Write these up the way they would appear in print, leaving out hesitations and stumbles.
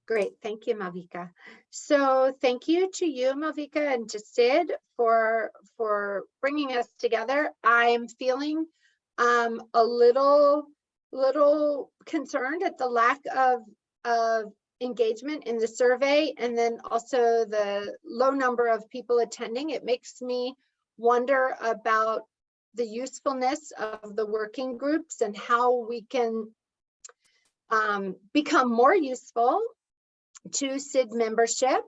Great, thank you, Malvika. So thank you to you, Malvika, and to Sid for bringing us together. I'm feeling a little concerned at the lack of engagement in the survey, and then also the low number of people attending. It makes me wonder about the usefulness of the working groups and how we can become more useful to SID membership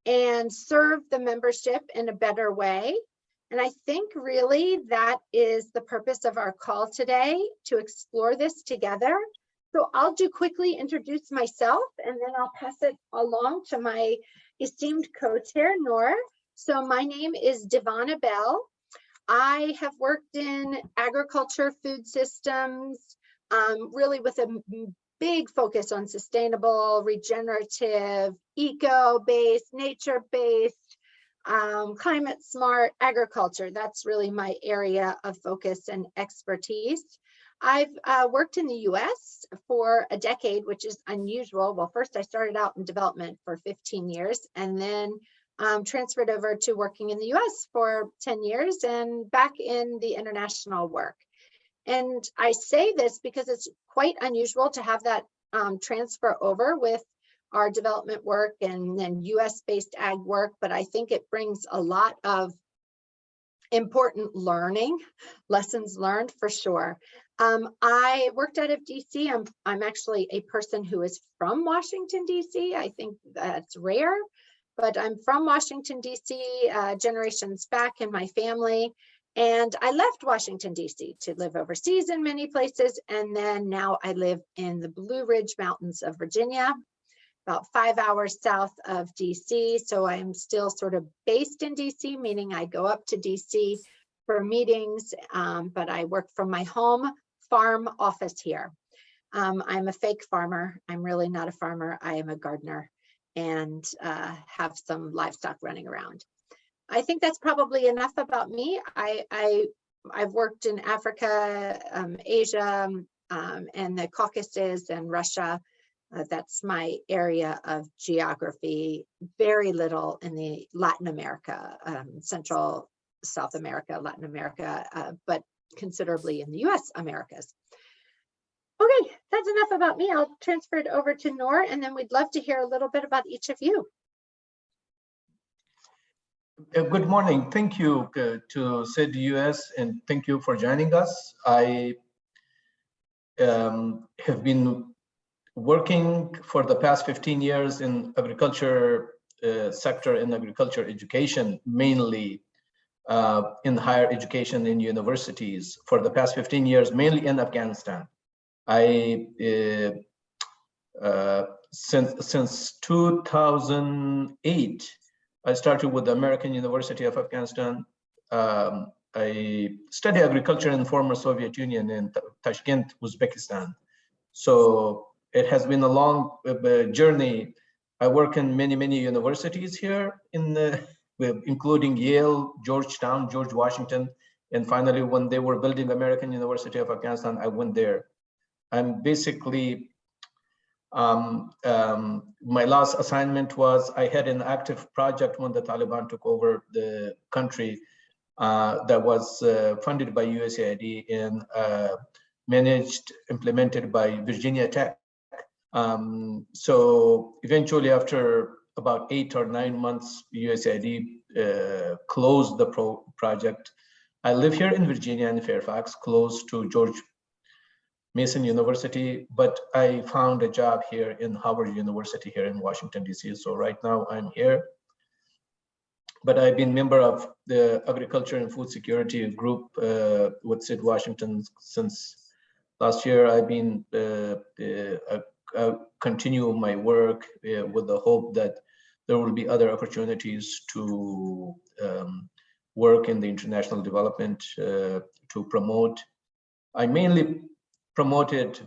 and serve the membership in a better way. And I think really that is the purpose of our call today, to explore this together. So I'll quickly introduce myself, and then I'll pass it along to my esteemed co-chair, Noor. So my name is Divana Bell. I have worked in agriculture, food systems, really with a big focus on sustainable, regenerative, eco-based, nature-based, climate smart agriculture. That's really my area of focus and expertise. I've worked in the US for a decade, which is unusual. Well, first I started out in development for 15 years and then transferred over to working in the US for 10 years and back in the international work. And I say this because it's quite unusual to have that transfer over with our development work and then US-based ag work, but I think it brings a lot of important lessons learned for sure. I worked out of DC. I'm actually a person who is from Washington, DC. I think that's rare, but I'm from Washington, DC, generations back in my family. And I left Washington, DC to live overseas in many places. And then now I live in the Blue Ridge Mountains of Virginia, about 5 hours south of DC. So I'm still sort of based in DC, meaning I go up to DC for meetings, but I work from my home farm office here. I'm a fake farmer. I'm really not a farmer. I am a gardener and have some livestock running around. I think that's probably enough about me. I've worked in Africa, Asia, and the Caucasus and Russia. That's my area of geography. Very little in the Latin America, Central, South America, Latin America, but considerably in the US Americas. Okay, that's enough about me. I'll transfer it over to Noor, and then we'd love to hear a little bit about each of you. Good morning. Thank you to SID-US, and thank you for joining us. I have been working for the past 15 years in agriculture sector, in agriculture education, mainly in higher education in universities for the past 15 years, mainly in Afghanistan. I since 2008, I started with the American University of Afghanistan. I studied agriculture in former Soviet Union in Tashkent, Uzbekistan. So it has been a long journey. I work in many universities here, including Yale, Georgetown, George Washington, and finally, when they were building American University of Afghanistan, I went there. I'm basically my last assignment was I had an active project when the Taliban took over the country that was funded by USAID and managed, implemented by Virginia Tech. So eventually, after about 8 or 9 months, USAID closed the project. I live here in Virginia in Fairfax, close to George Mason University, but I found a job here in Howard University here in Washington, DC. So right now I'm here, but I've been member of the Agriculture and Food Security Group with SID Washington since last year. I've been continue my work with the hope that there will be other opportunities to work in the international development to promote. I mainly promoted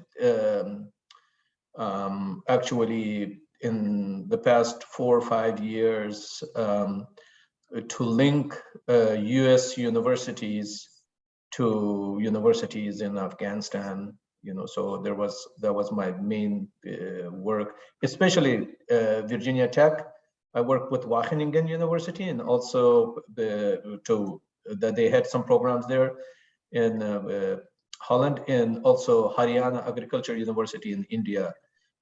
actually in the past 4 or 5 years to link US universities to universities in Afghanistan, So that was my main work, especially Virginia Tech. I worked with Wageningen University, and also that they had some programs there in Holland, and also Haryana Agriculture University in India,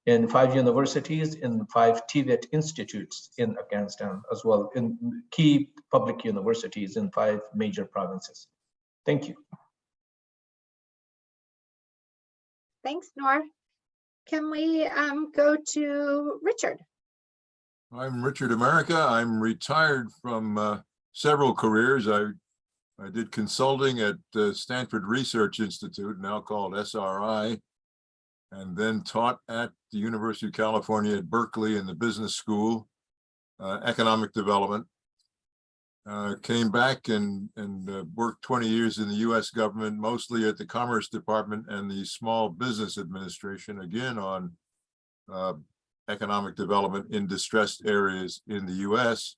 and 5 universities and 5 TVET institutes in Afghanistan as well, in key public universities in 5 major provinces. Thank you. Thanks, Noor. Can we go to Richard? I'm Richard America. I'm retired from several careers. I did consulting at Stanford Research Institute, now called SRI, and then taught at the University of California at Berkeley in the business school, economic development. Came back and worked 20 years in the US government, mostly at the Commerce Department and the Small Business Administration, again on economic development in distressed areas in the US.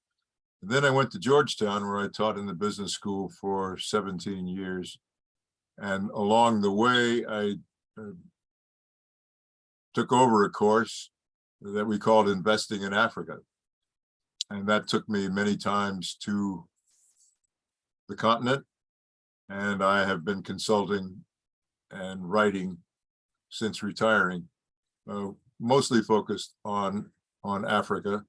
And then I went to Georgetown, where I taught in the business school for 17 years. And along the way, I took over a course that we called Investing in Africa. And that took me many times to the continent. And I have been consulting and writing since retiring, mostly focused on Africa.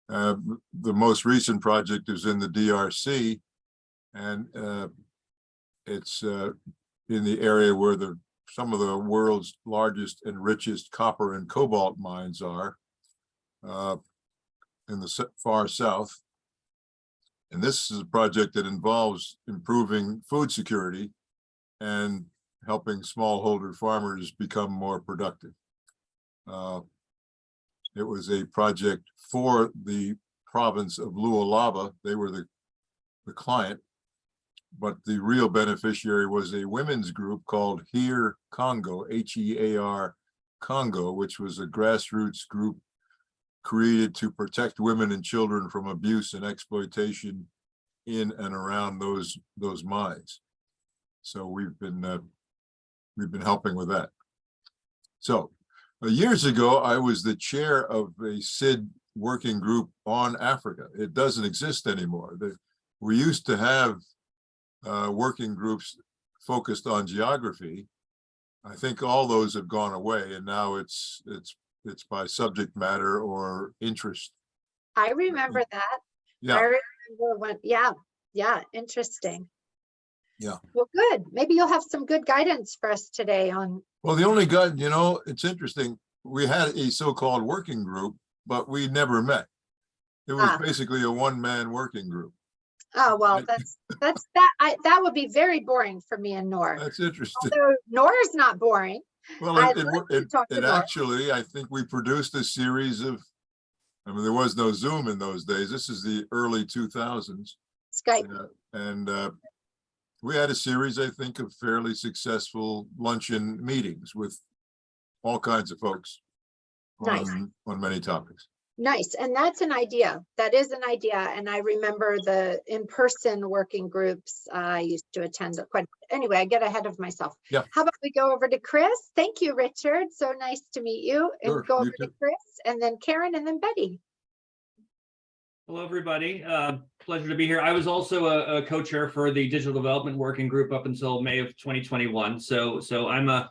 The most recent project is in the DRC, and it's in the area where some of the world's largest and richest copper and cobalt mines are, in the far south. And this is a project that involves improving food security and helping smallholder farmers become more productive. It was a project for the province of Lualaba. They were the client, but the real beneficiary was a women's group called Hear Congo, H-E-A-R Congo, which was a grassroots group created to protect women and children from abuse and exploitation in and around those mines. So we've been helping with that. So years ago, I was the chair of a SID working group on Africa. It doesn't exist anymore. We used to have working groups focused on geography. I think all those have gone away, and now it's by subject matter or interest. I remember that. Yeah. I remember when, yeah, interesting. Yeah. Well, good. Maybe you'll have some good guidance for us today on. Well, the only guide, it's interesting. We had a so-called working group, but we never met. It was basically a one-man working group. Oh, well, that would be very boring for me and Noor. That's interesting. Although Noor is not boring. Well, it actually, I think we produced a series of, there was no Zoom in those days. This is the early 2000s. Skype. And we had a series, I think, of fairly successful luncheon meetings with all kinds of folks on many topics. Nice. And that's an idea. That is an idea. And I remember the in-person working groups I used to attend quite. Anyway, I get ahead of myself. Yeah. How about we go over to Chris? Thank you, Richard. So nice to meet you. And Sure, go over to Chris, and then Karen, and then Betty. Hello, everybody. Pleasure to be here. I was also a co-chair for the Digital Development Working Group up until May of 2021. So I'm a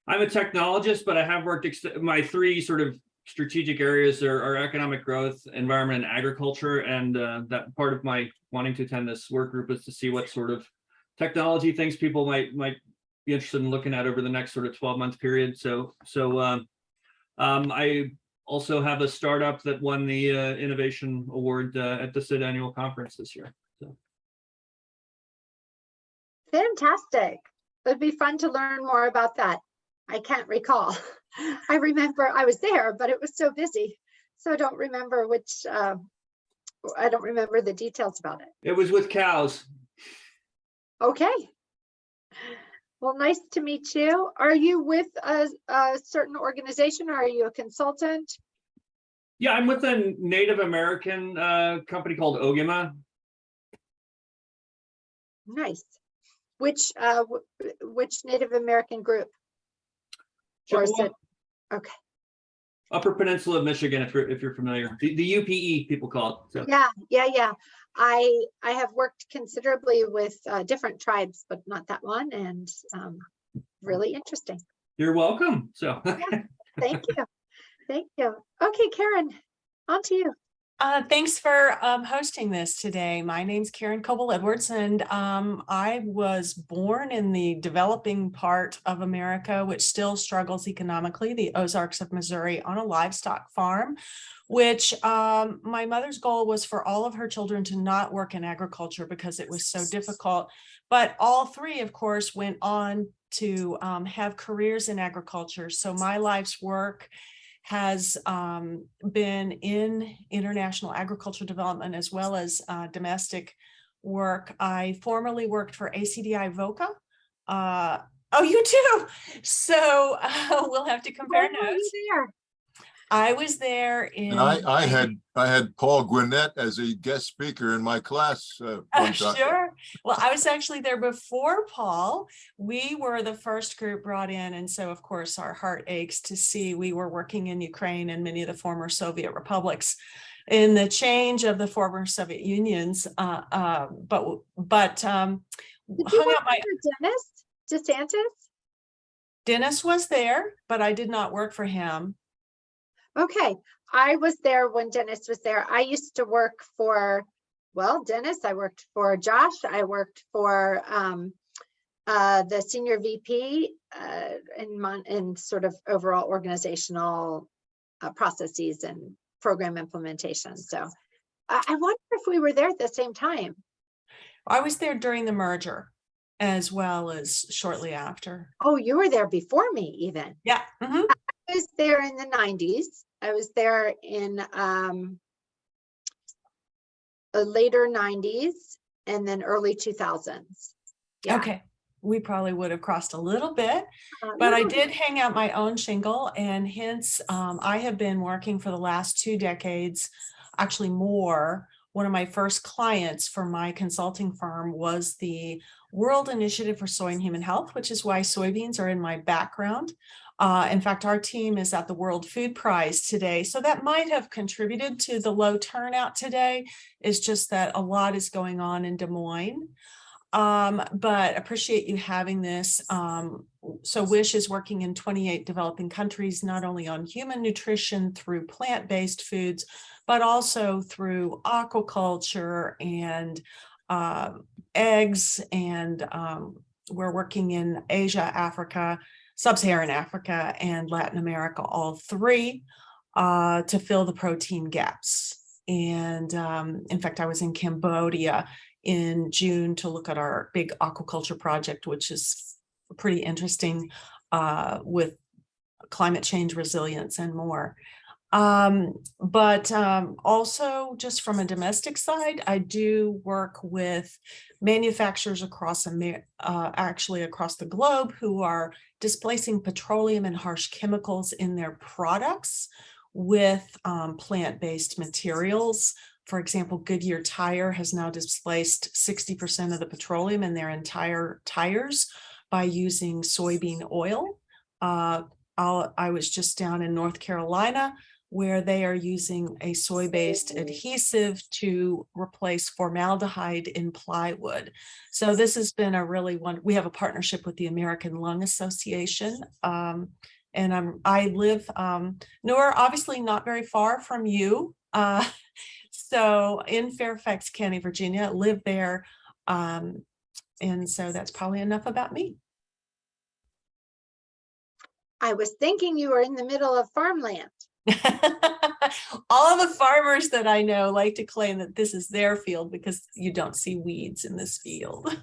technologist, but I have worked. My 3 sort of strategic areas are economic growth, environment, and agriculture. And that part of my wanting to attend this work group is to see what sort of technology things people might be interested in looking at over the next sort of 12-month period. So I also have a startup that won the Innovation Award at the SID annual conference this year. So. Fantastic. It'd be fun to learn more about that. I can't recall. I remember I was there, but it was so busy. So I don't remember I don't remember the details about it. It was with cows. Okay. Well, nice to meet you. Are you with a certain organization, or are you a consultant? Yeah, I'm with a Native American company called Ogima. Nice. Which Native American group? Or is Chippewa, it, okay, Upper Peninsula of Michigan, if you're familiar. The UPE people call it. So yeah. I have worked considerably with different tribes, but not that one, and really interesting. you're welcome. So Thank you. Thank you. Okay, Karen, on to you. Thanks for hosting this today. My name's Karen Coble-Edwards, and I was born in the developing part of America, which still struggles economically, the Ozarks of Missouri, on a livestock farm, which my mother's goal was for all of her children to not work in agriculture because it was so difficult. But all three, of course, went on to have careers in agriculture. So my life's work has been in international agriculture development as well as domestic work. I formerly worked for ACDI VOCA. Oh, you too. So we'll have to compare When were notes. you there? I was there in. And I had Paul Gwinnett as a guest speaker in my class one time. Sure. Well, I was actually there before Paul. We were the first group brought in. And so, of course, our heart aches to see we were working in Ukraine and many of the former Soviet republics in the change of the former Soviet unions. Did you hung work out my for Dennis DeSantis? Dennis was there, but I did not work for him. Okay, I was there when Dennis was there. I used to work for, well, Dennis, I worked for Josh, I worked for the senior VP in sort of overall organizational processes and program implementation. So I wonder if we were there at the same time. I was there during the merger as well as shortly after. Oh, you were there before me even. Yeah. Mhm. I was there in the 90s. I was there in the later 90s and then early 2000s. Yeah. Okay. We probably would have crossed a little bit, but I did hang out my own shingle, and hence I have been working for the last 2 decades, actually more. One of my first clients for my consulting firm was the World Initiative for Soy and Human Health, which is why soybeans are in my background. In fact, our team is at the World Food Prize today. So that might have contributed to the low turnout today. It's just that a lot is going on in Des Moines. But appreciate you having this. So WISH is working in 28 developing countries, not only on human nutrition through plant-based foods, but also through aquaculture and eggs. And we're working in Asia, Africa, Sub-Saharan Africa, and Latin America, all three, to fill the protein gaps. And in fact, I was in Cambodia in June to look at our big aquaculture project, which is pretty interesting with climate change resilience and more. But also just from a domestic side, I do work with manufacturers across actually across the globe who are displacing petroleum and harsh chemicals in their products with plant-based materials. For example, Goodyear Tire has now displaced 60% of the petroleum in their entire tires by using soybean oil. I was just down in North Carolina where they are using a soy-based adhesive to replace formaldehyde in plywood. So this has been a really we have a partnership with the American Lung Association. And I live, Noor, obviously not very far from you. So in Fairfax County, Virginia, live there. And so that's probably enough about me. I was thinking you were in the middle of farmland. All of the farmers that I know like to claim that this is their field because you don't see weeds in this field.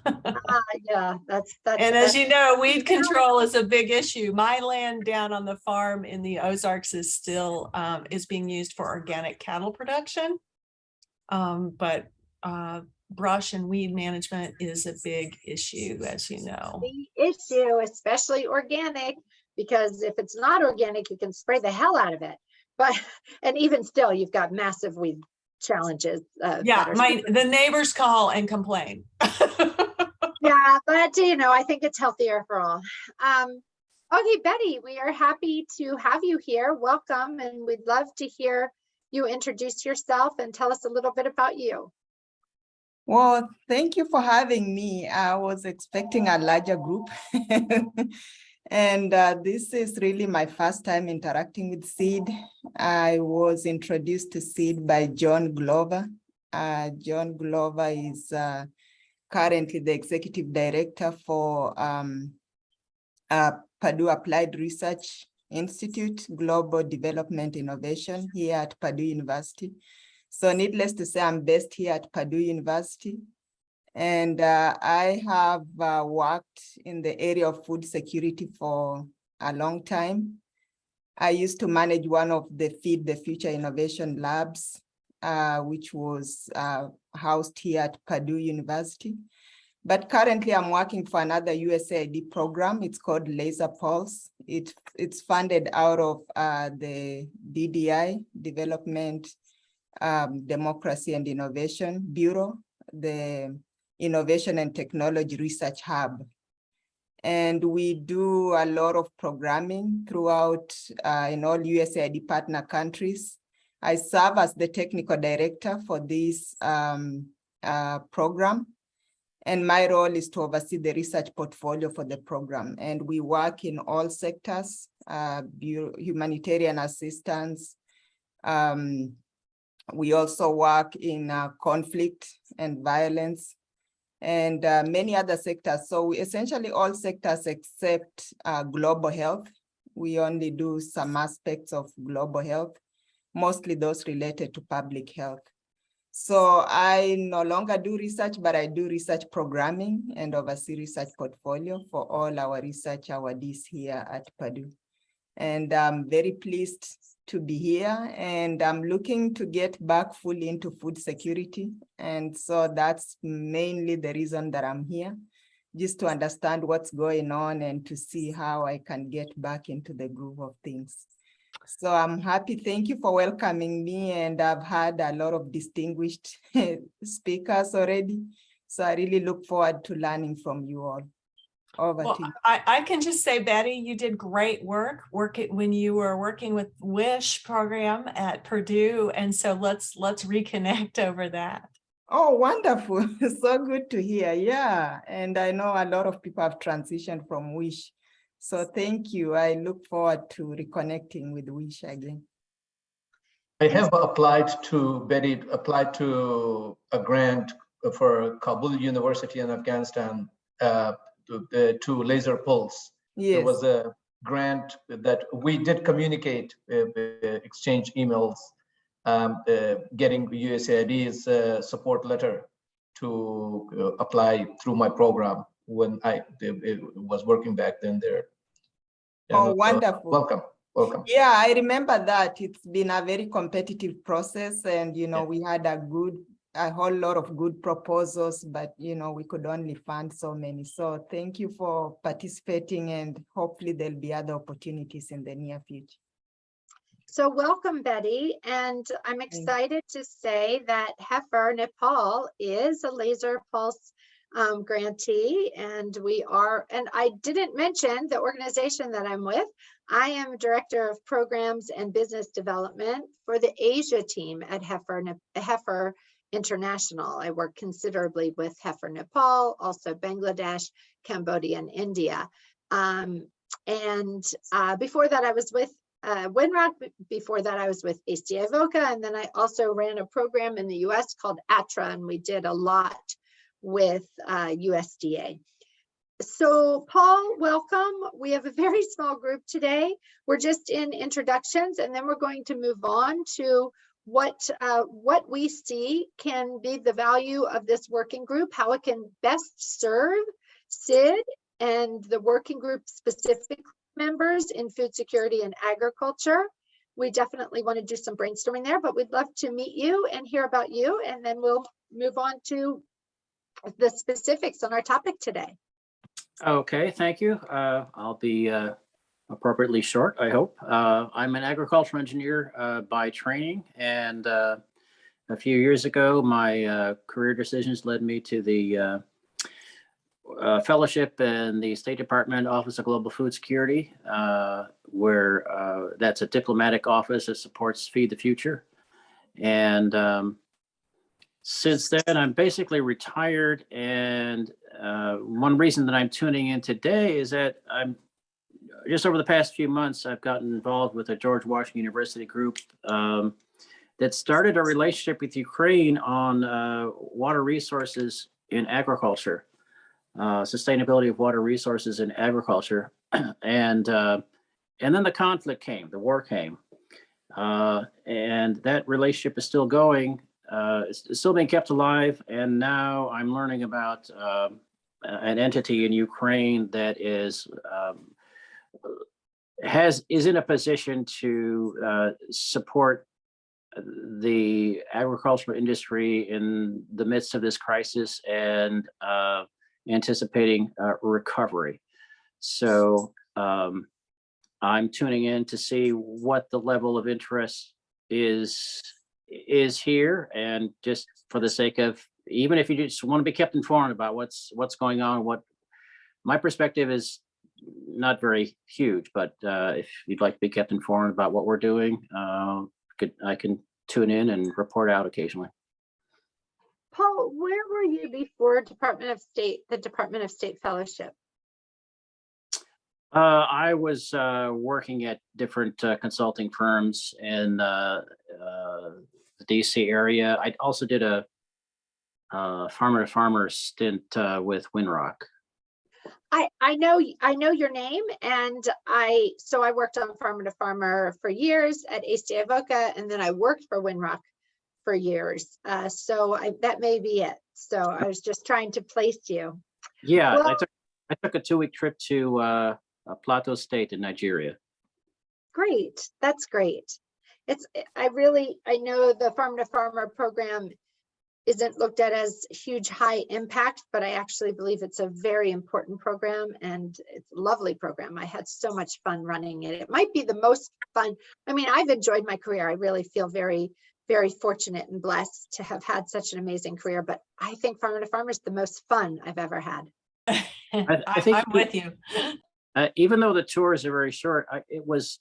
Yeah, that's and as you know, weed control is a big issue. My land down on the farm in the Ozarks is still is being used for organic cattle production. But brush and weed management is a big issue, as you know. the issue, especially organic, because if it's not organic, you can spray the hell out of it. But and even still, you've got massive weed challenges. Yeah, the neighbors call and complain. Yeah, but you know, I think it's healthier for all. Okay, Betty, we are happy to have you here. Welcome, and we'd love to hear you introduce yourself and tell us a little bit about you. Well, thank you for having me. I was expecting a larger group. And this is really my first time interacting with SID. I was introduced to SID by John Glover. John Glover is currently the executive director for Purdue Applied Research Institute, Global Development Innovation here at Purdue University. So needless to say, I'm based here at Purdue University. And I have worked in the area of food security for a long time. I used to manage one of the Feed the Future Innovation Labs, which was housed here at Purdue University. But currently I'm working for another USAID program. It's called Laser Pulse. It's funded out of the DDI, Development, Democracy and Innovation Bureau, the Innovation and Technology Research Hub. And we do a lot of programming throughout in all USAID partner countries. I serve as the technical director for this program. And my role is to oversee the research portfolio for the program. And we work in all sectors, humanitarian assistance. We also work in conflict and violence and many other sectors. So we essentially all sectors except global health. We only do some aspects of global health, mostly those related to public health. So I no longer do research, but I do research programming and oversee research portfolio for all our research awardees here at Purdue. And I'm very pleased to be here, and I'm looking to get back fully into food security. And so that's mainly the reason that I'm here, just to understand what's going on and to see how I can get back into the groove of things. So I'm happy. Thank you for welcoming me. And I've had a lot of distinguished speakers already. So I really look forward to learning from you all. Over to you. I can just say, Betty, you did great work when you were working with WISH program at Purdue. And so let's reconnect over that. Oh, wonderful. So good to hear. Yeah. And I know a lot of people have transitioned from WISH. So thank you. I look forward to reconnecting with WISH again. I have applied to a grant for Kabul University in Afghanistan to Laser Pulse. Yes. There was a grant that we did communicate, exchange emails, getting USAID's support letter to apply through my program when I was working back then there. Oh, wonderful. Welcome. Yeah, I remember that. It's been a very competitive process, and we had a whole lot of good proposals, but we could only fund so many. So thank you for participating, and hopefully there'll be other opportunities in the near future. So welcome, Betty. And I'm excited to say that Heifer Nepal is a Laser Pulse grantee, and I didn't mention the organization that I'm with. I am Director of Programs and Business Development for the Asia team at Heifer International. I work considerably with Heifer Nepal, also Bangladesh, Cambodia, and India. Before that, I was with Winrock. Before that, I was with HDI VOCA, and then I also ran a program in the US called ATRA, and we did a lot with USDA. So Paul, welcome. We have a very small group today. We're just in introductions, and then we're going to move on to what we see can be the value of this working group, how it can best serve SID and the working group specific members in food security and agriculture. We definitely want to do some brainstorming there, but we'd love to meet you and hear about you, and then we'll move on to the specifics on our topic today. Okay, thank you. I'll be appropriately short, I hope. I'm an agricultural engineer by training, and a few years ago, my career decisions led me to the fellowship in the State Department Office of Global Food Security, where that's a diplomatic office that supports Feed the Future. And since then, I'm basically retired. And one reason that I'm tuning in today is that I'm just over the past few months, I've gotten involved with a George Washington University group that started a relationship with Ukraine on water resources in agriculture, sustainability of water resources in agriculture. And then the conflict came, the war came. And that relationship is still going, it's still being kept alive. And now I'm learning about an entity in Ukraine that is in a position to support the agricultural industry in the midst of this crisis and anticipating recovery. So I'm tuning in to see what the level of interest is here, and just for the sake of, even if you just want to be kept informed about what's going on, what my perspective is not very huge, but if you'd like to be kept informed about what we're doing, I can tune in and report out occasionally. Paul, where were you before the Department of State Fellowship? I was working at different consulting firms in the DC area. I also did a farmer to farmer stint with Winrock. I know your name, and I worked on farmer to farmer for years at ACI Avoca, and then I worked for Winrock for years. That may be it. So I was just trying to place you. Yeah, well, I took a 2-week trip to Plateau State in Nigeria. Great, that's great. I know the farm to farmer program isn't looked at as huge high impact, but I actually believe it's a very important program, and it's a lovely program. I had so much fun running it. It might be the most fun. I mean, I've enjoyed my career. I really feel very, very fortunate and blessed to have had such an amazing career, but I think farmer to farmer is the most fun I've ever had. I think I'm with you. Even though the tours are very short, it was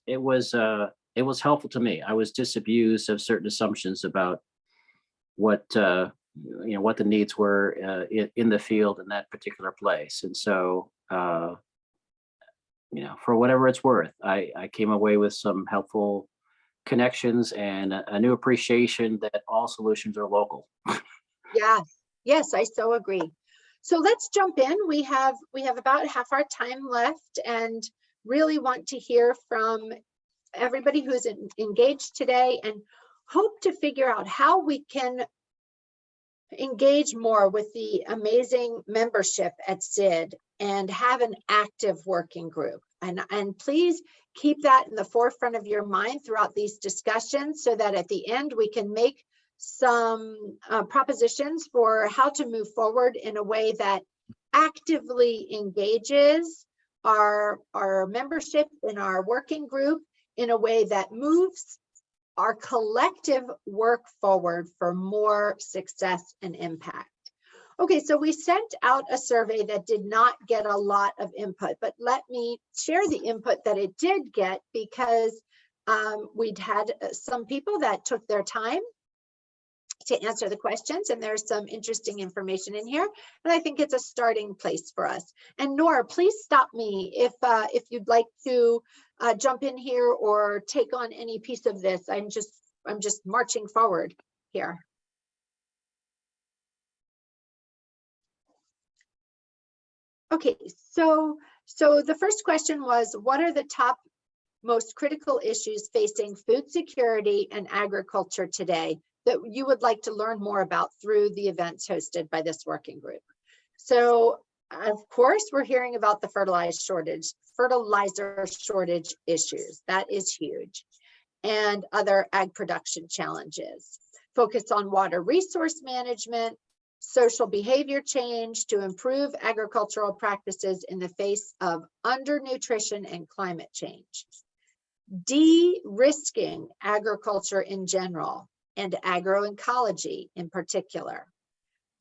helpful to me. I was disabused of certain assumptions about what what the needs were in the field in that particular place. And so for whatever it's worth, I came away with some helpful connections and a new appreciation that all solutions are local. Yeah, yes, I so agree. So let's jump in. We have about half our time left, and really want to hear from everybody who's engaged today, and hope to figure out how we can engage more with the amazing membership at SID and have an active working group. And please keep that in the forefront of your mind throughout these discussions, so that at the end we can make some propositions for how to move forward in a way that actively engages our membership in our working group, in a way that moves our collective work forward for more success and impact. Okay, so we sent out a survey that did not get a lot of input, but let me share the input that it did get, because we'd had some people that took their time to answer the questions, and there's some interesting information in here, and I think it's a starting place for us. And Nora, please stop me if you'd like to jump in here or take on any piece of this. I'm just marching forward here. Okay, so the first question was, what are the top most critical issues facing food security and agriculture today that you would like to learn more about through the events hosted by this working group? So of course, we're hearing about the fertilizer shortage issues. That is huge. And other ag production challenges. Focus on water resource management, social behavior change to improve agricultural practices in the face of undernutrition and climate change. De-risking agriculture in general and agroecology in particular.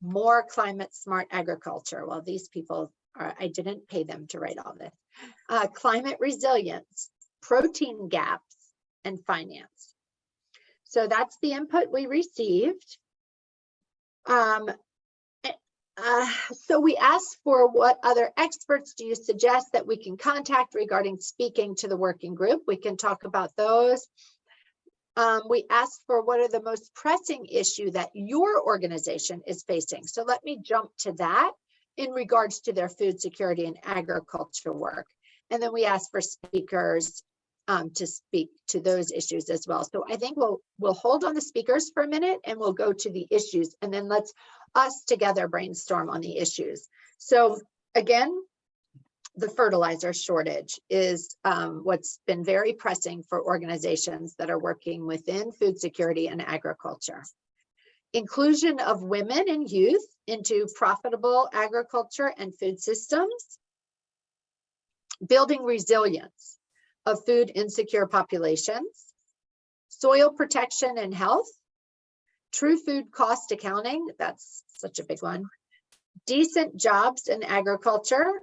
More climate smart agriculture. Well, these people I didn't pay them to write all this. Climate resilience, protein gaps, and finance. So that's the input we received. So we asked for what other experts do you suggest that we can contact regarding speaking to the working group. We can talk about those. We asked for what are the most pressing issue that your organization is facing. So let me jump to that in regards to their food security and agriculture work. And then we asked for speakers to speak to those issues as well. So I think we'll hold on the speakers for a minute and we'll go to the issues, and then let's us together brainstorm on the issues. So again, the fertilizer shortage is what's been very pressing for organizations that are working within food security and agriculture. Inclusion of women and youth into profitable agriculture and food systems. Building resilience of food insecure populations. Soil protection and health. True food cost accounting, that's such a big one. Decent jobs in agriculture.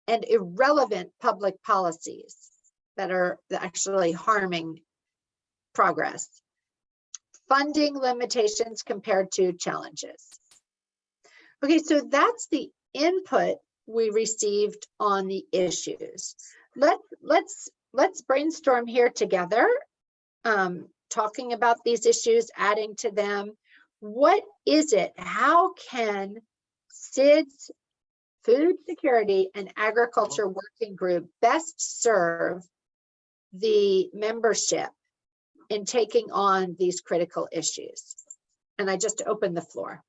And irrelevant public policies that are actually harming progress. Funding limitations compared to challenges. Okay, so that's the input we received on the issues. Let's brainstorm here together, talking about these issues, adding to them. What is it? How can SID's Food Security and Agriculture Working Group best serve the membership in taking on these critical issues? And I just opened the floor.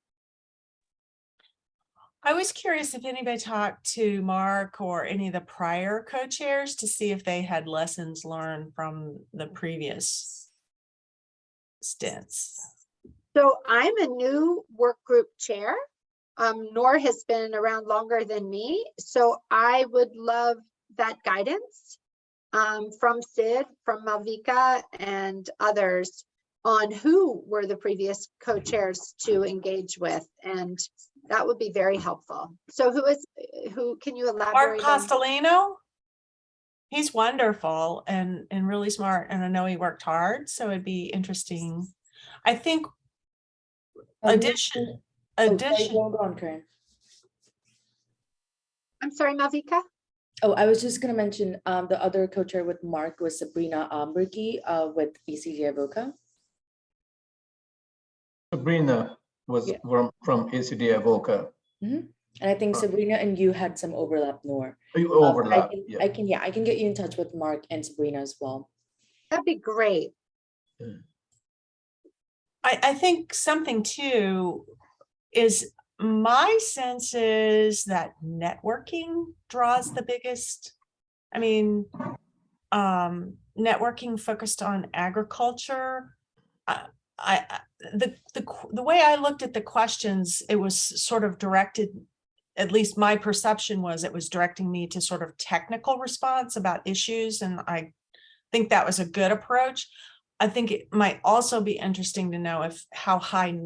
I was curious if anybody talked to Mark or any of the prior co-chairs to see if they had lessons learned from the previous stints. So I'm a new work group chair. Nor has been around longer than me. So I would love that guidance from Sid, from Malvika and others on who were the previous co-chairs to engage with. And that would be very helpful. So who can you elaborate Mark on? Castellino. He's wonderful and really smart. And I know he worked hard. So it'd be interesting. I think addition. Hold on, Karen. I'm sorry, Malvika. Oh, I was just going to mention the other co-chair with Mark was Sabrina Ambergy with ACD-Avoca. Sabrina was from ACD-Avoca. And I think Sabrina and you had some overlap more. You overlap. I can get you in touch with Mark and Sabrina as well. That'd be great. I think something too is my sense is that networking draws the biggest. I mean, networking focused on agriculture. The way I looked at the questions, it was sort of directed, at least my perception was it was directing me to sort of technical response about issues. And I think that was a good approach. I think it might also be interesting to know how high.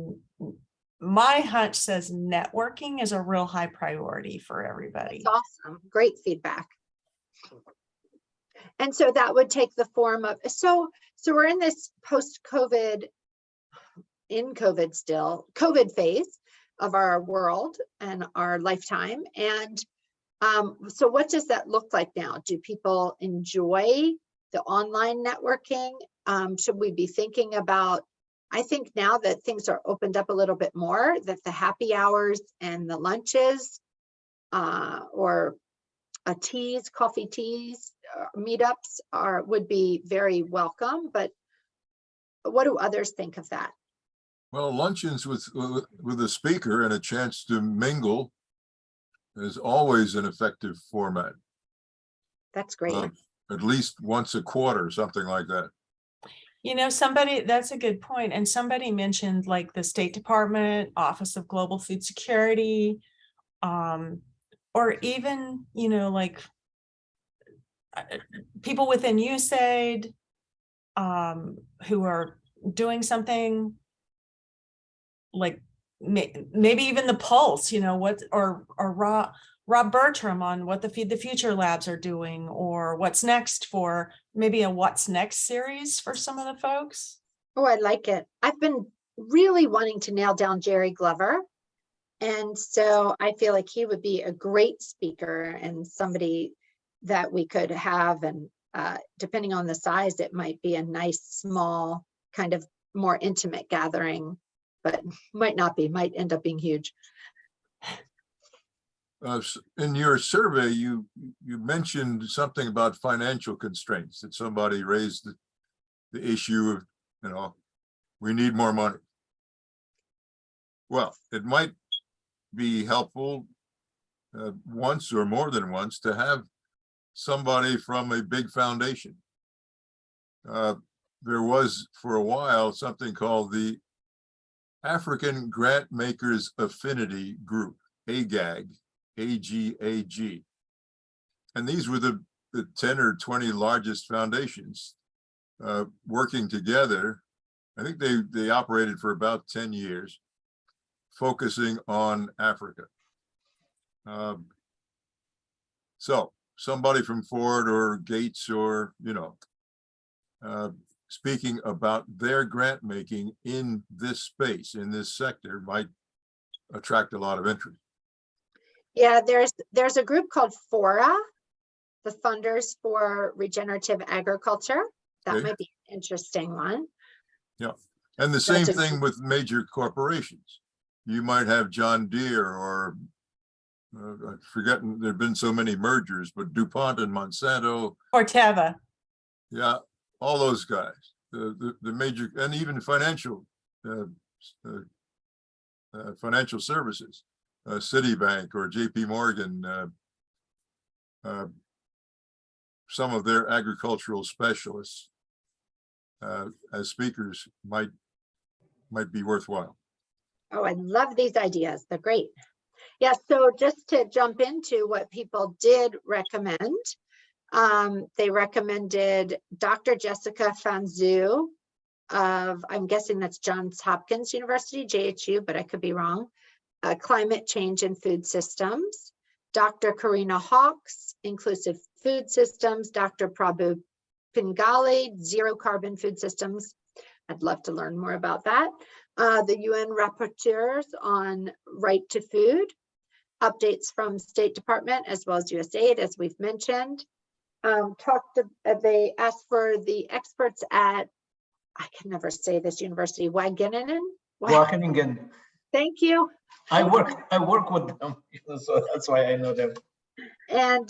My hunch says networking is a real high priority for everybody. That's awesome. Great feedback. And so that would take the form of, so we're in this post-COVID, in COVID still, COVID phase of our world and our lifetime. And so what does that look like now? Do people enjoy the online networking? Should we be thinking about, I think now that things are opened up a little bit more, that the happy hours and the lunches or coffee teas, meetups would be very welcome. But what do others think of that? Well, luncheons with a speaker and a chance to mingle is always an effective format. That's great. At least once a quarter, something like that. You know, that's a good point. And somebody mentioned like the State Department, Office of Global Food Security, or even, you know, like people within USAID who are doing something like maybe even the pulse, what, or Rob Bertram on what the Feed the Future labs are doing, or what's next for maybe a what's next series for some of the folks. Oh, I like it. I've been really wanting to nail down Jerry Glover. And so I feel like he would be a great speaker and somebody that we could have. And depending on the size, it might be a nice, small, kind of more intimate gathering, but might not be, might end up being huge. In your survey, you mentioned something about financial constraints, that somebody raised the issue of, we need more money. Well, it might be helpful once or more than once to have somebody from a big foundation. There was for a while something called the African Grant Makers Affinity Group, AGAG, AGAG. And these were the 10 or 20 largest foundations working together. I think they operated for about 10 years, focusing on Africa. So somebody from Ford or Gates or, speaking about their grant making in this space, in this sector, might attract a lot of interest. Yeah, there's a group called FORA, the Funders for Regenerative Agriculture. That Okay. might be an interesting one. Yeah, and the same thing with major corporations. You might have John Deere or I've forgotten, there've been so many mergers, but DuPont and Monsanto. Corteva. Yeah, all those guys, the major, and even financial services, Citibank or JP Morgan, some of their agricultural specialists as speakers might be worthwhile. Oh, I love these ideas. They're great. Yeah, so just to jump into what people did recommend, they recommended Dr. Jessica Fanzu of, I'm guessing that's Johns Hopkins University, JHU, but I could be wrong, Climate Change and Food Systems, Dr. Karina Hawks, Inclusive Food Systems, Dr. Prabhu Pingali, Zero Carbon Food Systems. I'd love to learn more about that. The UN rapporteurs on right to food, updates from State Department as well as USAID, as we've mentioned. They asked for the experts at, I can never say this university, Wageningen. Thank you. I work with them, so that's why I know them. And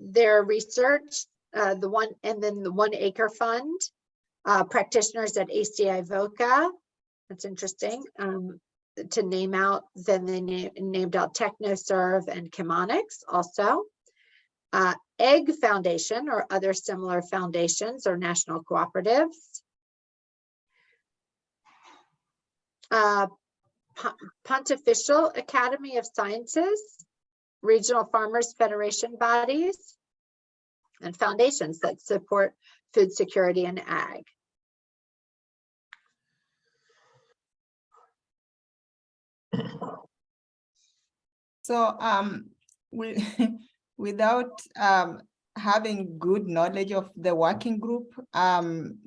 their research, the 1 Acre Fund, practitioners at ACI VOCA. That's interesting to name out. Then they named out TechnoServe and Chemonics also. Egg Foundation or other similar foundations or national cooperatives. Pontifical Academy of Sciences, regional farmers federation bodies, and foundations that support food security and ag. So without having good knowledge of the working group,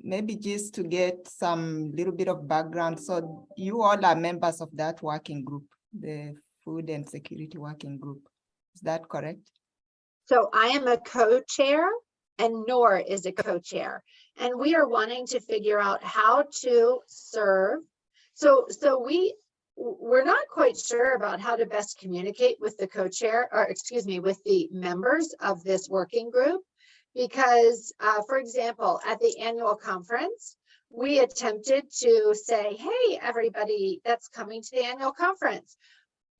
maybe just to get some little bit of background. So you all are members of that working group, the Food and Security Working Group. Is that correct? So I am a co-chair and Nor is a co-chair. And we are wanting to figure out how to serve. So we're not quite sure about how to best communicate with the co-chair, or excuse me, with the members of this working group. Because, for example, at the annual conference, we attempted to say, hey, everybody that's coming to the annual conference,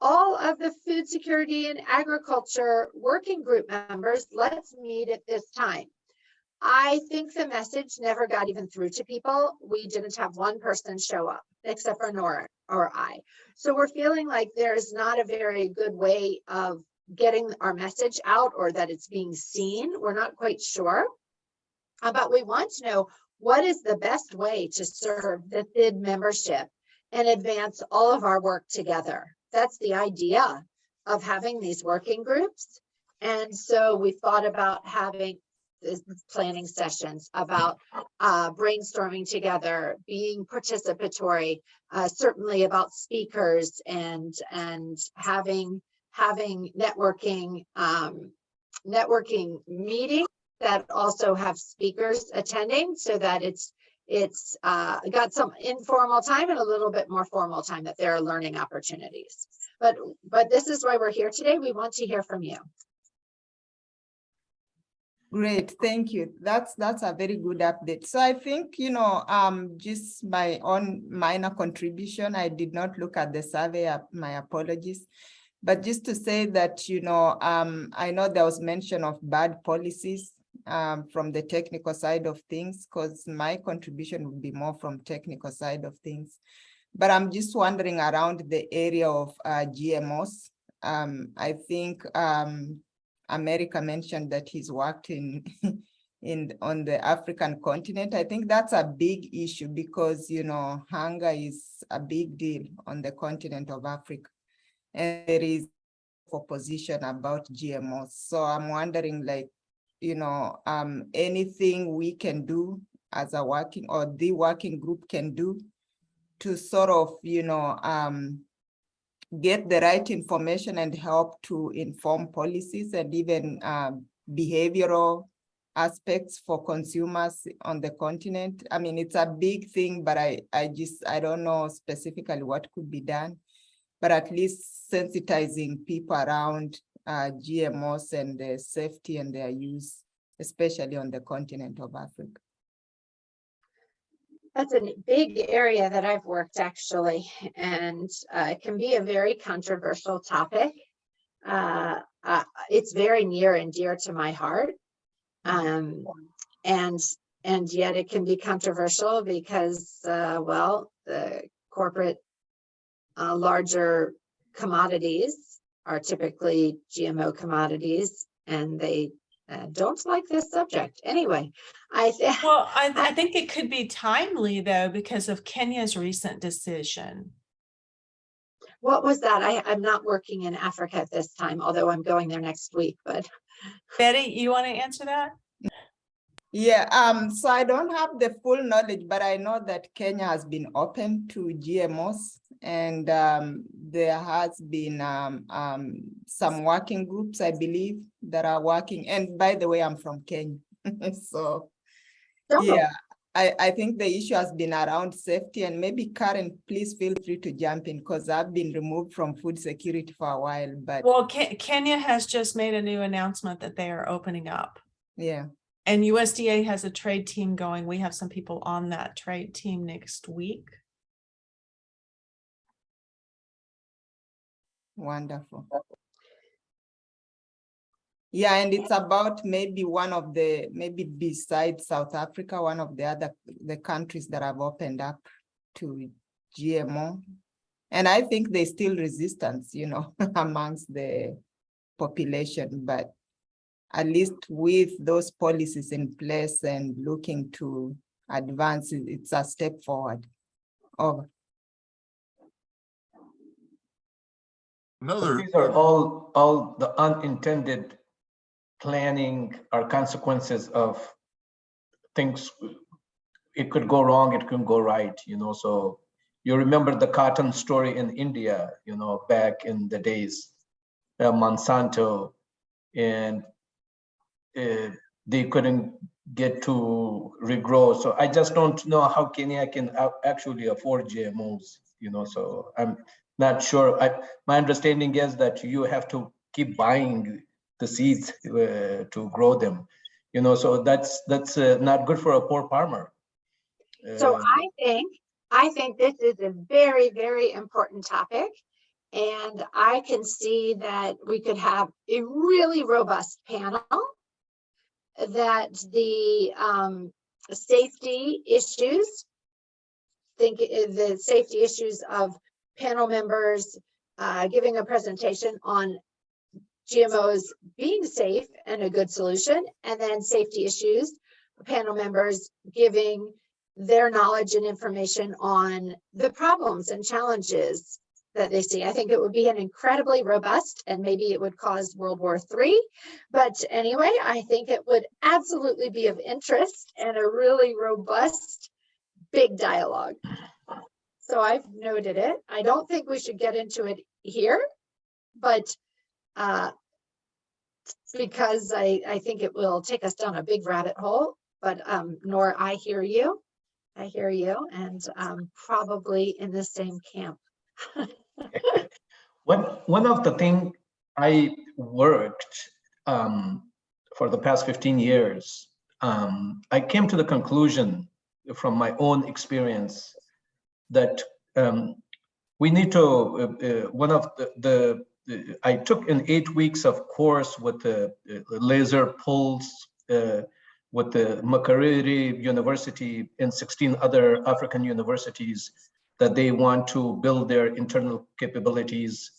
all of the food security and agriculture working group members, let's meet at this time. I think the message never got even through to people. We didn't have one person show up except for Nora or I. So we're feeling like there's not a very good way of getting our message out or that it's being seen. We're not quite sure, but we want to know what is the best way to serve the SID membership and advance all of our work together. That's the idea of having these working groups. And so we thought about having planning sessions, about brainstorming together, being participatory, certainly about speakers, and having networking meetings that also have speakers attending, so that it's got some informal time and a little bit more formal time, that there are learning opportunities. But this is why we're here today. We want to hear from you. Great, thank you. That's a very good update. So I think, just my own minor contribution, I did not look at the survey, my apologies. But just to say that, I know there was mention of bad policies from the technical side of things, because my contribution would be more from technical side of things. But I'm just wondering around the area of GMOs. I think America mentioned that he's worked on the African continent. I think that's a big issue because, hunger is a big deal on the continent of Africa. And there is opposition about GMOs. So I'm wondering, anything we can do as a working, or the working group can do to sort of, get the right information and help to inform policies and even behavioral aspects for consumers on the continent. I mean, it's a big thing, but I don't know specifically what could be done, but at least sensitizing people around GMOs and their safety and their use, especially on the continent of Africa. That's a big area that I've worked, actually, and it can be a very controversial topic. It's very near and dear to my heart, and yet it can be controversial because, well, the corporate larger commodities are typically GMO commodities, and they don't like this subject. Anyway, I think it could be timely, though, because of Kenya's recent decision. What was that? I'm not working in Africa at this time, although I'm going there next week. But Betty, you want to answer that? Yeah, so I don't have the full knowledge, but I know that Kenya has been open to GMOs, and there has been some working groups, I believe, that are working. And by the way, I'm from Kenya. So yeah, I think the issue has been around safety, and maybe Karen, please feel free to jump in, because I've been removed from food security for a while. But well, Kenya has just made a new announcement that they are opening up. Yeah. And USDA has a trade team going. We have some people on that trade team next week. Wonderful. Yeah, and it's about maybe one of the, maybe besides South Africa, one of the countries that have opened up to GMO. And I think there's still resistance, amongst the population, but at least with those policies in place and looking to advance, it's a step forward. Over. These are all the unintended planning or consequences of things. It could go wrong, it could go right, so you remember the cotton story in India, back in the days, Monsanto, and they couldn't get to regrow. So I just don't know how Kenya can actually afford GMOs, so I'm not sure. My understanding is that you have to keep buying the seeds to grow them, so that's not good for a poor farmer. So I think this is a very, very important topic, and I can see that we could have a really robust panel, that the safety issues, the safety issues of panel members giving a presentation on GMOs being safe and a good solution, and then safety issues, panel members giving their knowledge and information on the problems and challenges that they see. I think it would be an incredibly robust, and maybe it would cause World War III. But anyway, I think it would absolutely be of interest and a really robust, big dialogue. So I've noted it. I don't think we should get into it here, but because I think it will take us down a big rabbit hole. But Nora, I hear you, and probably in the same camp. One of the things I worked for the past 15 years, I came to the conclusion from my own experience that we need to, one of I took in 8 weeks of course with the laser pulse with the Makerere University and 16 other African universities that they want to build their internal capabilities,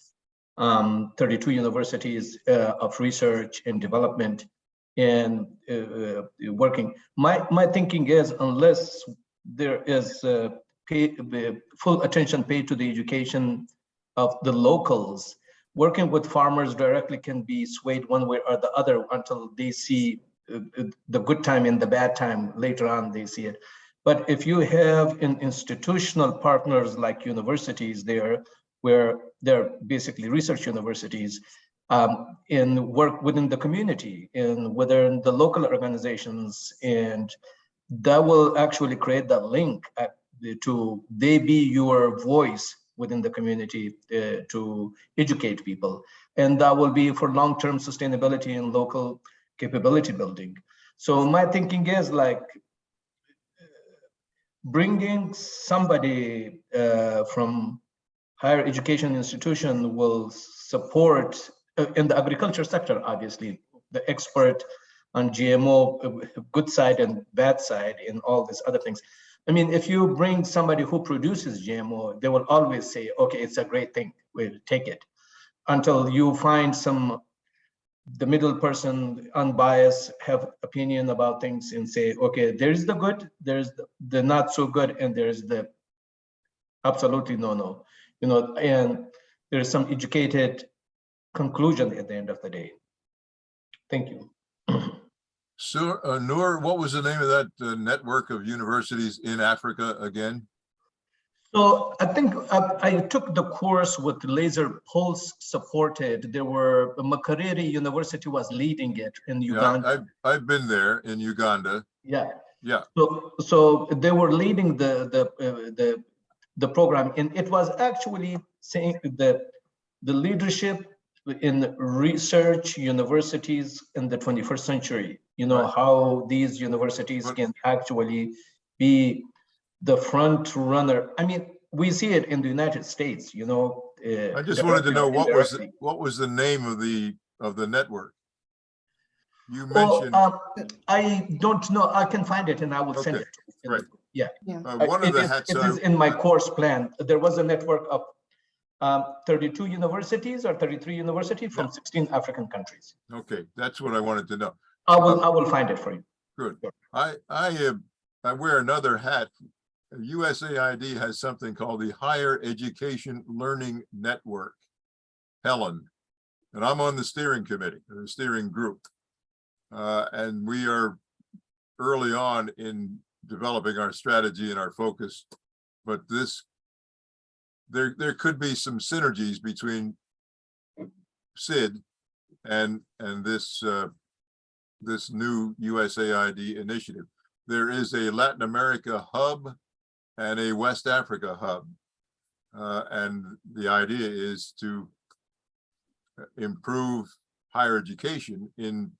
32 universities of research and development and working. My thinking is, unless there is full attention paid to the education of the locals, working with farmers directly can be swayed one way or the other until they see the good time and the bad time. Later on they see it. But if you have institutional partners like universities there, where they're basically research universities, and work within the community and within the local organizations, and that will actually create that link to they be your voice within the community to educate people. And that will be for long-term sustainability and local capability building. So my thinking is like, bringing somebody from higher education institution will support in the agriculture sector, obviously, the expert on GMO, good side and bad side, and all these other things. I mean, if you bring somebody who produces GMO, they will always say, okay, it's a great thing, we'll take it. Until you find the middle person, unbiased, have opinion about things and say, okay, there's the good, there's the not so good, and there's the absolutely no, and there's some educated conclusion at the end of the day. Thank you. So, Noor, what was the name of that network of universities in Africa again? So I think I took the course with Laser Pulse supported. There were Makerere University was leading it in Uganda. Yeah, I've been there in Uganda. Yeah. Yeah. So they were leading the program, and it was actually saying that the leadership in research universities in the 21st century, Right. how these universities can actually be the front runner. I mean, we see it in the United States, I just wanted to know what was the name of the network? You mentioned. I don't know. I can find it and I will send it. Right. Yeah. One of the hats it is in my course plan. There was a network of 32 universities or 33 universities from 16 African countries. Okay, that's what I wanted to know. I will find it for you. Good. I wear another hat. USAID has something called the Higher Education Learning Network, Helen, and I'm on the steering committee, the steering group. And we are early on in developing our strategy and our focus, but there could be some synergies between SID and this this new USAID initiative. There is a Latin America hub and a West Africa hub, and the idea is to improve higher education in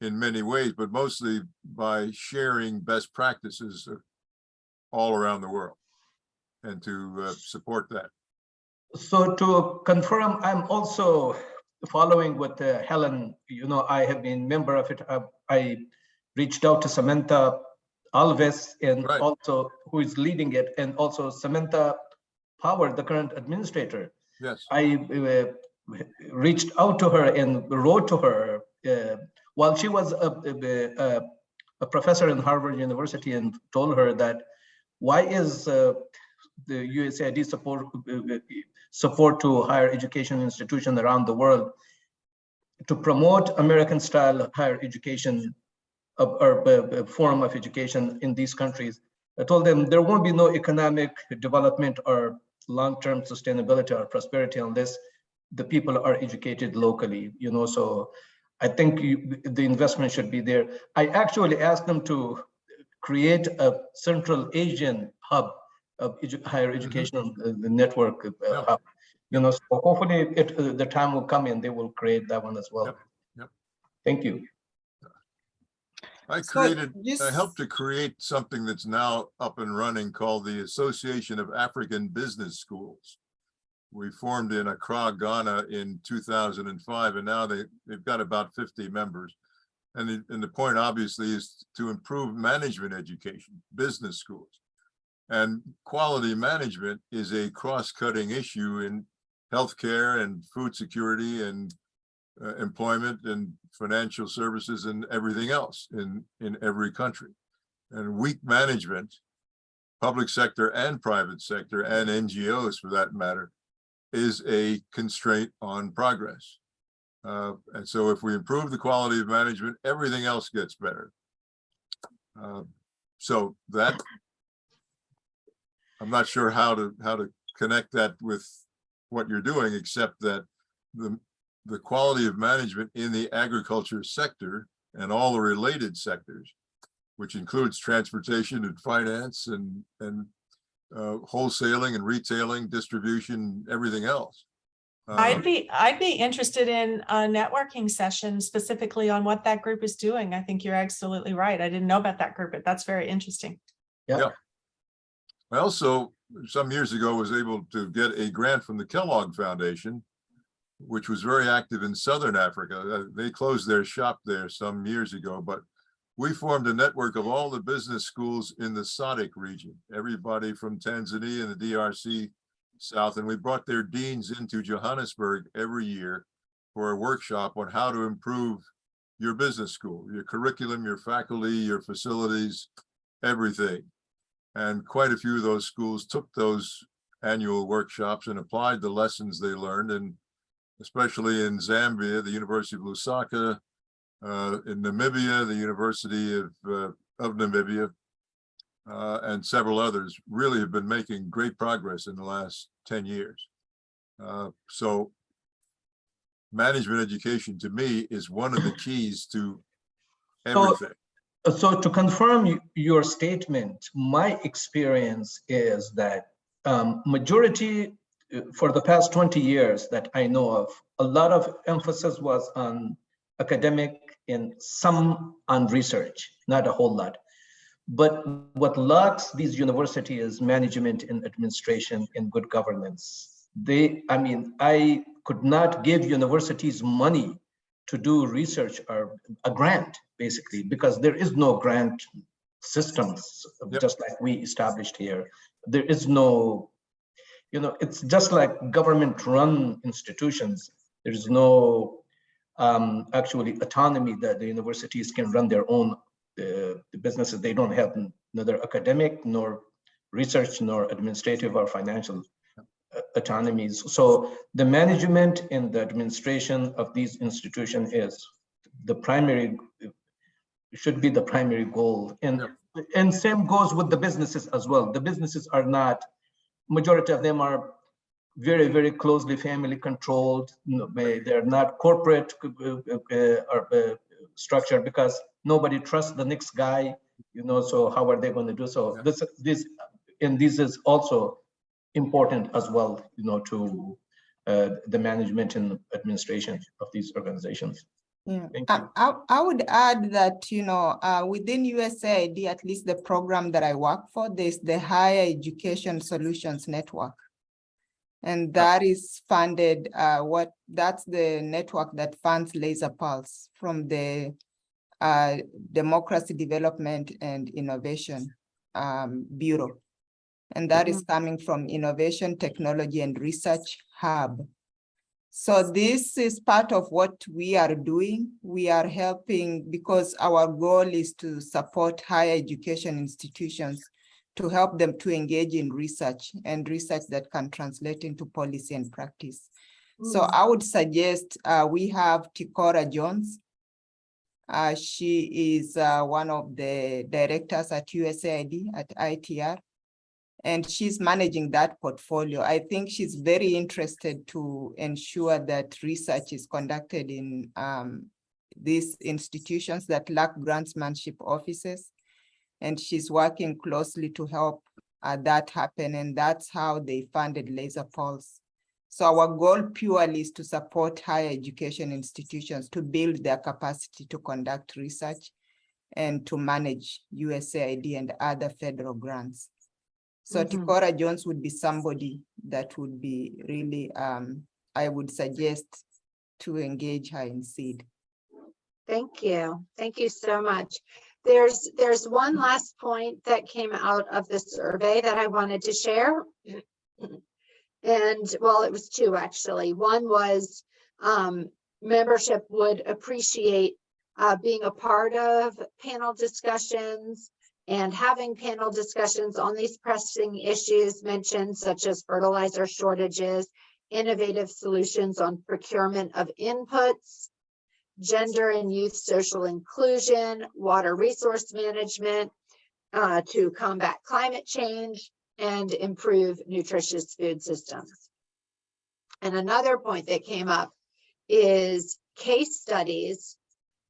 many ways, but mostly by sharing best practices all around the world, and to support that. So to confirm, I'm also following with Helen. I have been member of it. I reached out to Samantha Alves, and also who is leading it, and also Samantha Power, the current administrator. Yes. I reached out to her and wrote to her while she was a professor in Harvard University and told her that why is the USAID support to higher education institutions around the world to promote American style higher education or form of education in these countries. I told them there won't be no economic development or long-term sustainability or prosperity unless the people are educated locally, you know, so I think the investment should be there. I actually asked them to create a Central Asian hub of higher educational network hub. You know, so hopefully the time will come and they will create that one as well. Yep. Thank you. I helped to create something that's now up and running called the Association of African Business Schools. We formed in Accra, Ghana in 2005, and now they've got about 50 members. And the point obviously is to improve management education, business schools. And quality management is a cross-cutting issue in healthcare and food security and employment and financial services and everything else in every country. And weak management, public sector and private sector and NGOs for that matter, is a constraint on progress. And so if we improve the quality of management, everything else gets better. So that, I'm not sure how to connect that with what you're doing, except that the quality of management in the agriculture sector and all the related sectors, which includes transportation and finance and wholesaling and retailing, distribution, everything else. I'd be interested in a networking session specifically on what that group is doing. I think you're absolutely right. I didn't know about that group, but that's very interesting. Yeah. I also, some years ago, was able to get a grant from the Kellogg Foundation, which was very active in Southern Africa. They closed their shop there some years ago, but we formed a network of all the business schools in the SADC region, everybody from Tanzania and the DRC South, and we brought their deans into Johannesburg every year for a workshop on how to improve your business school, your curriculum, your faculty, your facilities, everything. And quite a few of those schools took those annual workshops and applied the lessons they learned, and especially in Zambia, the University of Lusaka, in Namibia, the University of Namibia, and several others really have been making great progress in the last 10 years. So management education to me is one of the keys to everything. So to confirm your statement, my experience is that majority for the past 20 years that I know of, a lot of emphasis was on academic and some on research, not a whole lot. But what lacks these universities is management and administration and good governance. I could not give universities money to do research or a grant, basically, because there is no grant systems, just like we established here. There is no, it's just like government-run institutions. There is no actually autonomy that the universities can run their own the businesses. They don't have neither academic nor research nor administrative or financial autonomies. So the management and the administration of these institutions is the primary, should be the primary goal. And same goes with the businesses as well. The businesses are not, majority of them are very, very closely family controlled. They're not corporate or structured because nobody trusts the next guy, so how are they going to do so? This is also important as well, to the management and administration of these organizations. Yeah. I would add that, within USAID, at least the program that I work for, there's the Higher Education Solutions Network. And that is funded, that's the network that funds Laser Pulse from the Democracy Development and Innovation Bureau. And that is coming from Innovation, Technology and Research Hub. So this is part of what we are doing. We are helping because our goal is to support higher education institutions to help them to engage in research and research that can translate into policy and practice. So I would suggest we have Tikora Jones. She is one of the directors at USAID at ITR, and she's managing that portfolio. I think she's very interested to ensure that research is conducted in these institutions that lack grantsmanship offices. And she's working closely to help that happen. And that's how they funded Laser Pulse. So our goal purely is to support higher education institutions to build their capacity to conduct research and to manage USAID and other federal grants. So Tikora Jones would be somebody that would be really, I would suggest to engage her in SID. Thank you. Thank you so much. There's one last point that came out of the survey that I wanted to share. And well, it was two actually. One was membership would appreciate being a part of panel discussions and having panel discussions on these pressing issues mentioned, such as fertilizer shortages, innovative solutions on procurement of inputs, gender and youth social inclusion, water resource management to combat climate change and improve nutritious food systems. And another point that came up is case studies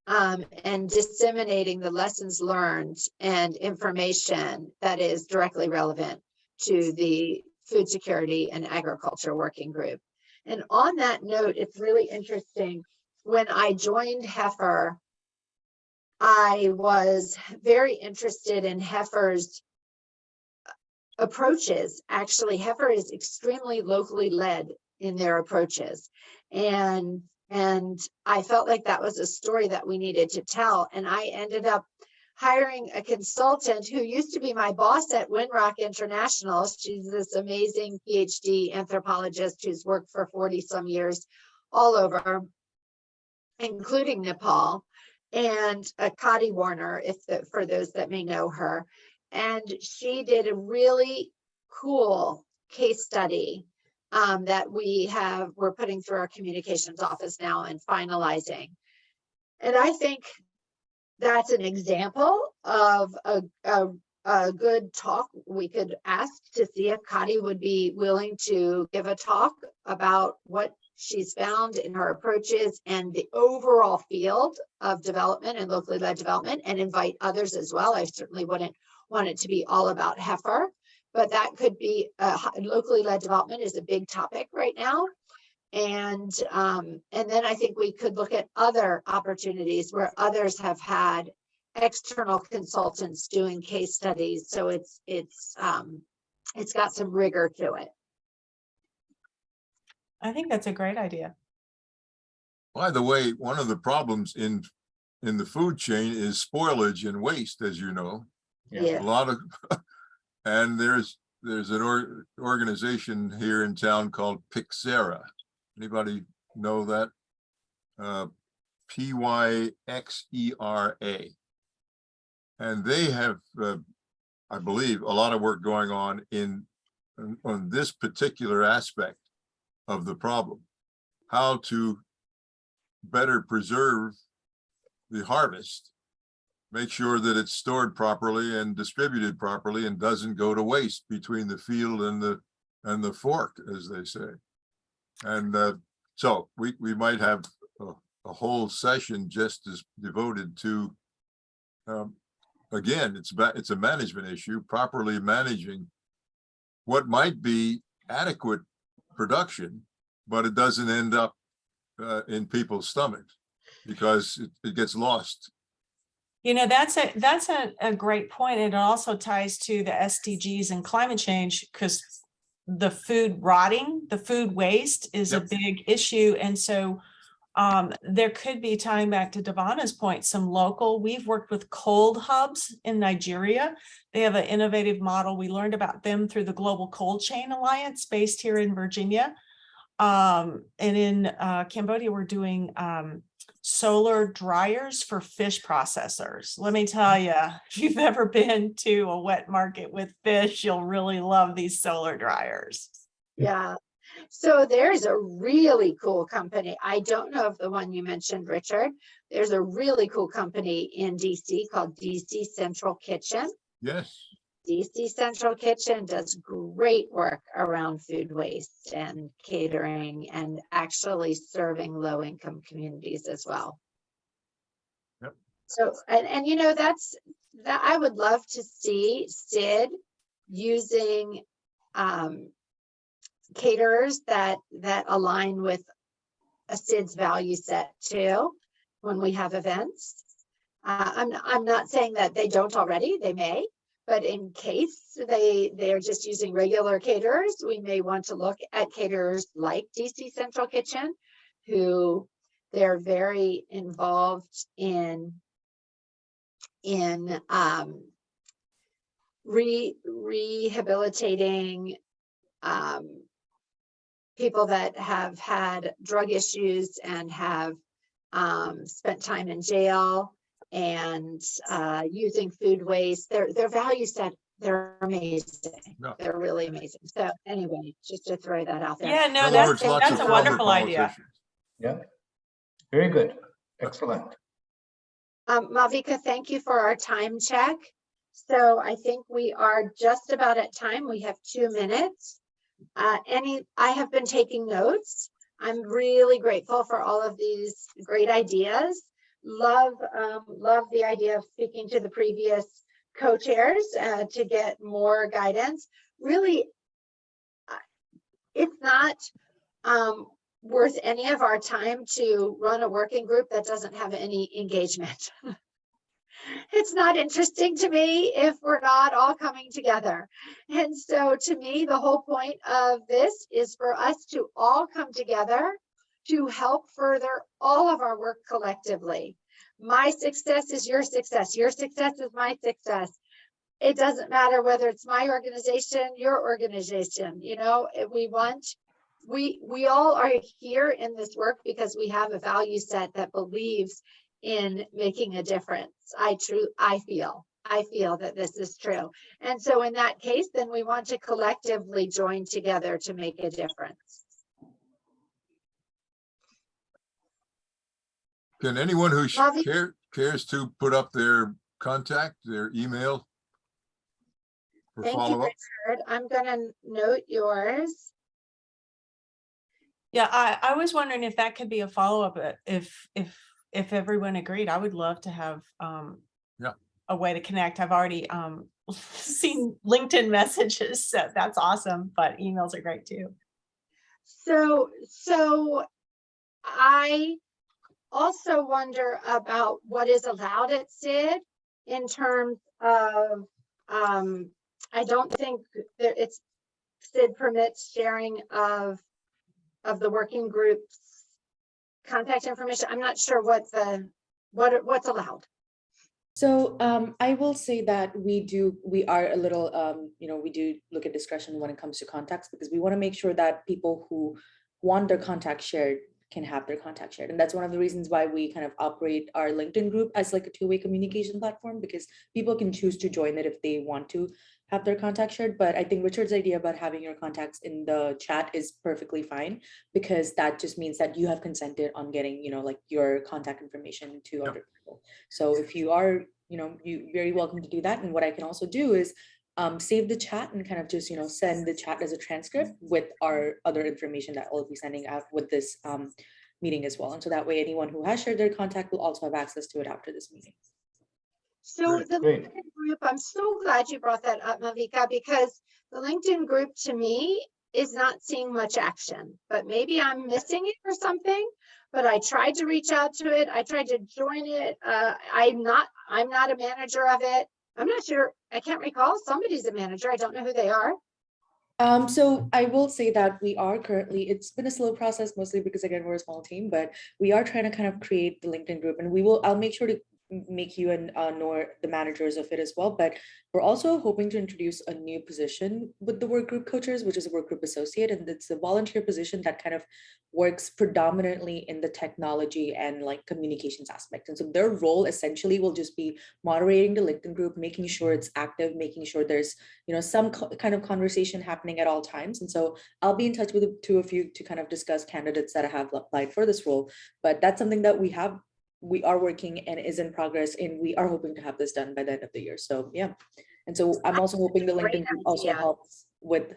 and disseminating the lessons learned and information that is directly relevant to the Food Security and Agriculture Working Group. And on that note, it's really interesting. When I joined Heifer, I was very interested in Heifer's approaches. Actually, Heifer is extremely locally led in their approaches. And I felt like that was a story that we needed to tell. And I ended up hiring a consultant who used to be my boss at Winrock International. She's this amazing PhD anthropologist who's worked for 40 some years all over, including Nepal, and Kati Warner, for those that may know her. And she did a really cool case study that we're putting through our communications office now and finalizing. And I think that's an example of a good talk. We could ask to see if Kati would be willing to give a talk about what she's found in her approaches and the overall field of development and locally led development, and invite others as well. I certainly wouldn't want it to be all about Heifer, but that could be locally led development is a big topic right now. And then I think we could look at other opportunities where others have had external consultants doing case studies. So it's got some rigor to it. I think that's a great idea. By the way, one of the problems in the food chain is spoilage and waste, as you know. Yeah. A lot of, and there's an organization here in town called Pyxera. Anybody know that? Pyxera. And they have, I believe, a lot of work going on on this particular aspect of the problem, how to better preserve the harvest, make sure that it's stored properly and distributed properly and doesn't go to waste between the field and the fork, as they say. And so we might have a whole session just as devoted to, again, it's a management issue, properly managing what might be adequate production, but it doesn't end up in people's stomachs because it gets lost. You know, that's a great point. And it also ties to the SDGs and climate change, because the food rotting, the food waste is a big issue. And so there could be, tying back to Devana's point, some local, we've worked with cold hubs in Nigeria. They have an innovative model. We learned about them through the Global Cold Chain Alliance based here in Virginia. And in Cambodia, we're doing solar dryers for fish processors. Let me tell you, if you've ever been to a wet market with fish, you'll really love these solar dryers. Yeah. So there's a really cool company. I don't know if the one you mentioned, Richard. There's a really cool company in DC called DC Central Kitchen. Yes. DC Central Kitchen does great work around food waste and catering and actually serving low-income communities as well. Yep. So, and you know, that I would love to see SID using caterers that align with a SID's value set too when we have events. I'm not saying that they don't already, they may, but in case they're just using regular caterers, we may want to look at caterers like DC Central Kitchen, who they're very involved in rehabilitating people that have had drug issues and have spent time in jail and using food waste. Their value set, they're amazing. No. They're really amazing. So anyway, just to throw that out there. Yeah, In no, other that's words, lots of a former wonderful idea. politicians. Yeah, very good. Excellent. Malvika, thank you for our time check. So I think we are just about at time. We have 2 minutes. I have been taking notes. I'm really grateful for all of these great ideas. Love the idea of speaking to the previous co-chairs to get more guidance. Really, it's not worth any of our time to run a working group that doesn't have any engagement. It's not interesting to me if we're not all coming together. And so to me, the whole point of this is for us to all come together to help further all of our work collectively. My success is your success. Your success is my success. It doesn't matter whether it's my organization, your organization, you know, we all are here in this work because we have a value set that believes in making a difference. I feel that this is true. And so in that case, then we want to collectively join together to make a difference. Can anyone who Ravi? cares to put up their contact, their email for Thank you, follow-up? Richard. I'm gonna note yours. Yeah, I was wondering if that could be a follow-up, if everyone agreed. I would love to have Yeah. a way to connect. I've already seen LinkedIn messages, so that's awesome, but emails are great too. So I also wonder about what is allowed at SID in terms of, I don't think that SID permits sharing of the working group's contact information. I'm not sure what's allowed. So I will say that we are a little, we do look at discretion when it comes to contacts, because we want to make sure that people who want their contact shared can have their contact shared. And that's one of the reasons why we kind of operate our LinkedIn group as like a two-way communication platform, because people can choose to join it if they want to have their contact shared. But I think Richard's idea about having your contacts in the chat is perfectly fine, because that just means that you have consented on getting, like your contact information to other people. So if you are, you're very welcome to do that. And what I can also do is save the chat and kind of just, send the chat as a transcript with our other information that I'll be sending out with this meeting as well. And so that way, anyone who has shared their contact will also have access to it after this meeting. So the Great. LinkedIn group, I'm so glad you brought that up, Malvika, because the LinkedIn group to me is not seeing much action, but maybe I'm missing it or something. But I tried to reach out to it. I tried to join it. I'm not a manager of it. I'm not sure. I can't recall. Somebody's a manager. I don't know who they are. So I will say that we are currently, it's been a slow process, mostly because again, we're a small team, but we are trying to kind of create the LinkedIn group, and I'll make sure to make you and Noor the managers of it as well. But we're also hoping to introduce a new position with the work group coaches, which is a work group associate, and it's a volunteer position that kind of works predominantly in the technology and like communications aspect. And so their role essentially will just be moderating the LinkedIn group, making sure it's active, making sure there's, you know, some kind of conversation happening at all times. And so I'll be in touch with the two of you to kind of discuss candidates that have applied for this role. But that's something that we are working and is in progress, and we are hoping to have this done by the end of the year. So yeah. And so I'm also hoping the Great LinkedIn group also idea.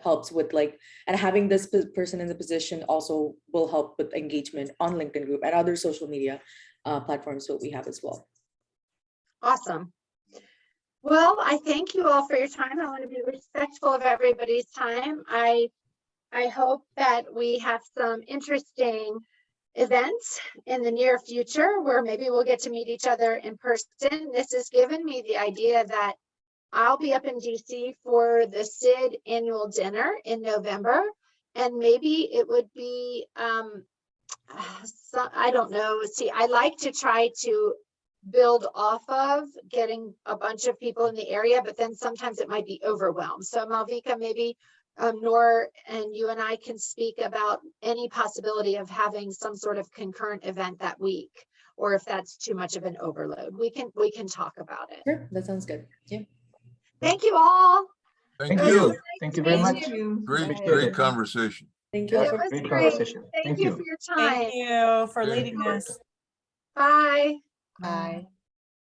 helps with like, and having this person in the position also will help with engagement on LinkedIn group and other social media platforms that we have as well. Awesome. Well, I thank you all for your time. I want to be respectful of everybody's time. I hope that we have some interesting events in the near future where maybe we'll get to meet each other in person. This has given me the idea that I'll be up in DC for the SID annual dinner in November, and maybe it would be, so, I don't know. See, I like to try to build off of getting a bunch of people in the area, but then sometimes it might be overwhelmed. So Malvika, maybe Noor and you and I can speak about any possibility of having some sort of concurrent event that week, or if that's too much of an overload, we can talk about it. Sure, that sounds good. Yeah. Thank you all. Thank Thank you. you. Thank you very Thank much. you. Great, Appreciate great it. conversation. Thank you. It for- was Great great. conversation. Thank Thank you you. for your time. Thank you for Okay. leading this. Bye. Bye.